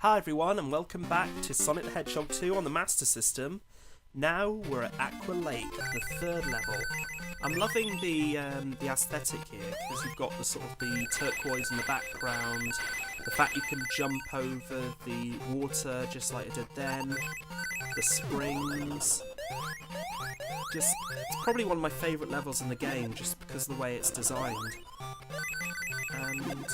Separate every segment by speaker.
Speaker 1: Hi everyone and welcome back to Sonic the Hedgehog 2 on the Master System. Now we're at Aqua Lake, the third level. I'm loving the aesthetic here because you've got the sort of the turquoise in the background, the fact you can jump over the water just like I did then, the springs. It's probably one of my favourite levels in the game just because of the way it's designed. And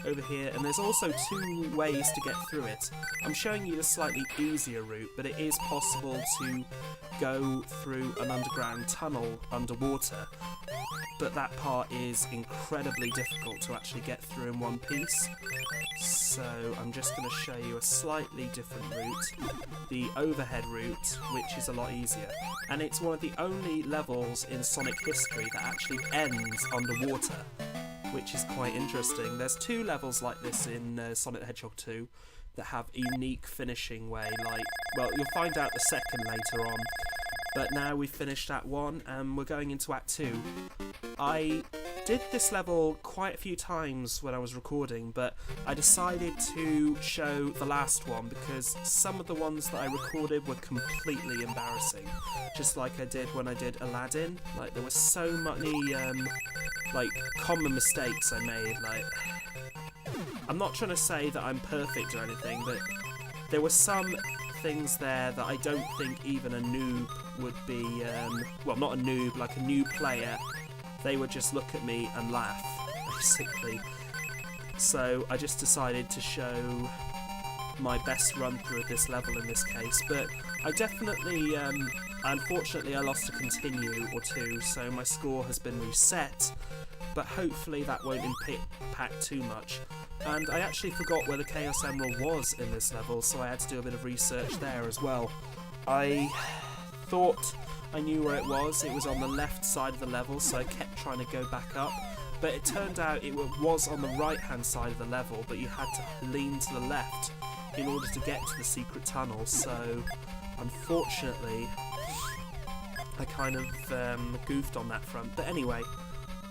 Speaker 1: over here, and there's also two ways to get through it. I'm showing you the slightly easier route, but it is possible to go through an underground tunnel underwater, but that part is incredibly difficult to actually get through in one piece. So I'm just going to show you a slightly different route, the overhead route, which is a lot easier. And it's one of the only levels in Sonic history that actually ends underwater, which is quite interesting. There's two levels like this in Sonic the Hedgehog 2 that have a unique finishing way, well, you'll find out the second later on, but now we've finished Act 1 and we're going into Act 2. I did this level quite a few times when I was recording, but I decided to show the last one because some of the ones that I recorded were completely embarrassing, just like I did when I did Aladdin. Like, there were so many common mistakes I made. I'm not trying to say that I'm perfect or anything, but there were some things there that I don't think even a noob would be, well, not a noob, like a new player, they would just look at me and laugh, basically. So I just decided to show my best run through of this level in this case, but I definitely, unfortunately I lost a continue or two, so my score has been reset, but hopefully that won't impact too much. And I actually forgot where the Chaos Emerald was in this level, so I had to do a bit of research there as well. I thought I knew where it was on the left side of the level, so I kept trying to go back up, but it turned out it was on the right hand side of the level, but you had to lean to the left in order to get to the secret tunnel, so unfortunately I kind of goofed on that front. But anyway,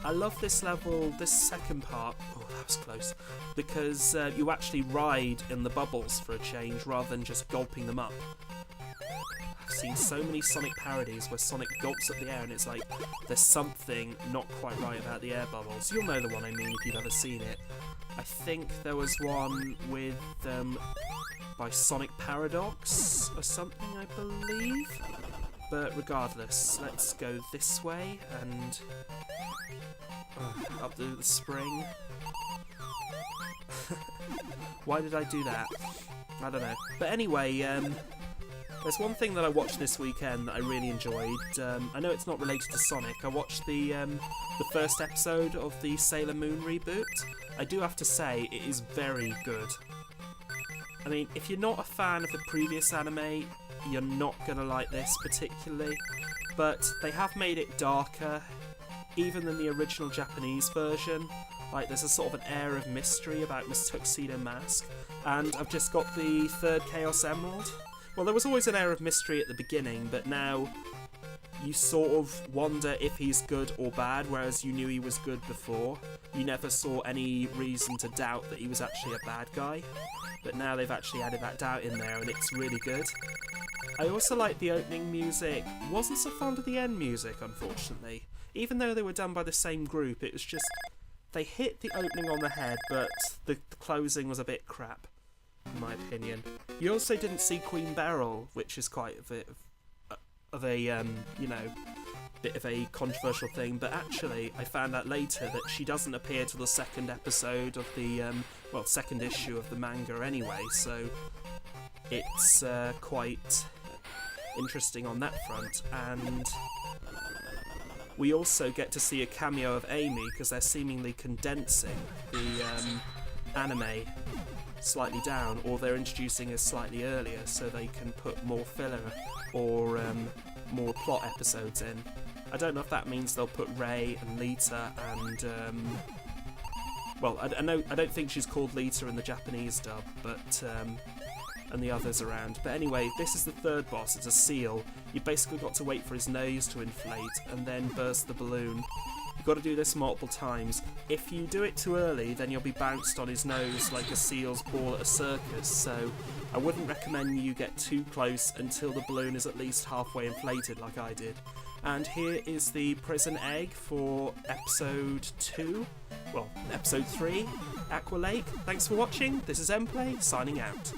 Speaker 1: I love this level, this second part, oh that was close, because you actually ride in the bubbles for a change rather than just gulping them up. I've seen so many Sonic parodies where Sonic gulps up the air and it's like there's something not quite right about the air bubbles. You'll know the one I mean if you've ever seen it. I think there was one with by Sonic Paradox or something, I believe. But regardless, let's go this way and up the spring. Why did I do that? I don't know. But anyway, there's one thing that I watched this weekend that I really enjoyed. I know it's not related to Sonic. I watched the first episode of the Sailor Moon reboot. I do have to say, it is very good. I mean, if you're not a fan of the previous anime, you're not going to like this particularly. But they have made it darker, even than the original Japanese version. Like, there's a sort of an air of mystery about Miss Tuxedo Mask. And I've just got the third Chaos Emerald. Well, there was always an air of mystery at the beginning, but now you sort of wonder if he's good or bad, whereas you knew he was good before. You never saw any reason to doubt that he was actually a bad guy. But now they've actually added that doubt in there, and it's really good. I also like the opening music. Wasn't so fond of the end music, unfortunately. Even though they were done by the same group, it was just... they hit the opening on the head, but the closing was a bit crap, in my opinion. You also didn't see Queen Beryl, which is quite a bit of a you know, bit of a controversial thing, but actually I found out later that she doesn't appear till the second episode of the, well, second issue of the manga anyway, so it's quite interesting on that front. And we also get to see a cameo of Amy because they're seemingly condensing the anime slightly down, or they're introducing us slightly earlier so they can put more filler or more plot episodes in. I don't know if that means they'll put Ray and Lita and well, I don't think she's called Lita in the Japanese dub, but and the others around. But anyway, this is the third boss. It's a seal. You've basically got to wait for his nose to inflate and then burst the balloon. You've got to do this multiple times. If you do it too early, then you'll be bounced on his nose like a seal's ball at a circus, so I wouldn't recommend you get too close until the balloon is at least halfway inflated like I did. And here is the prison egg for episode 3, Aqua Lake. Thanks for watching, this is eMPlay, signing out.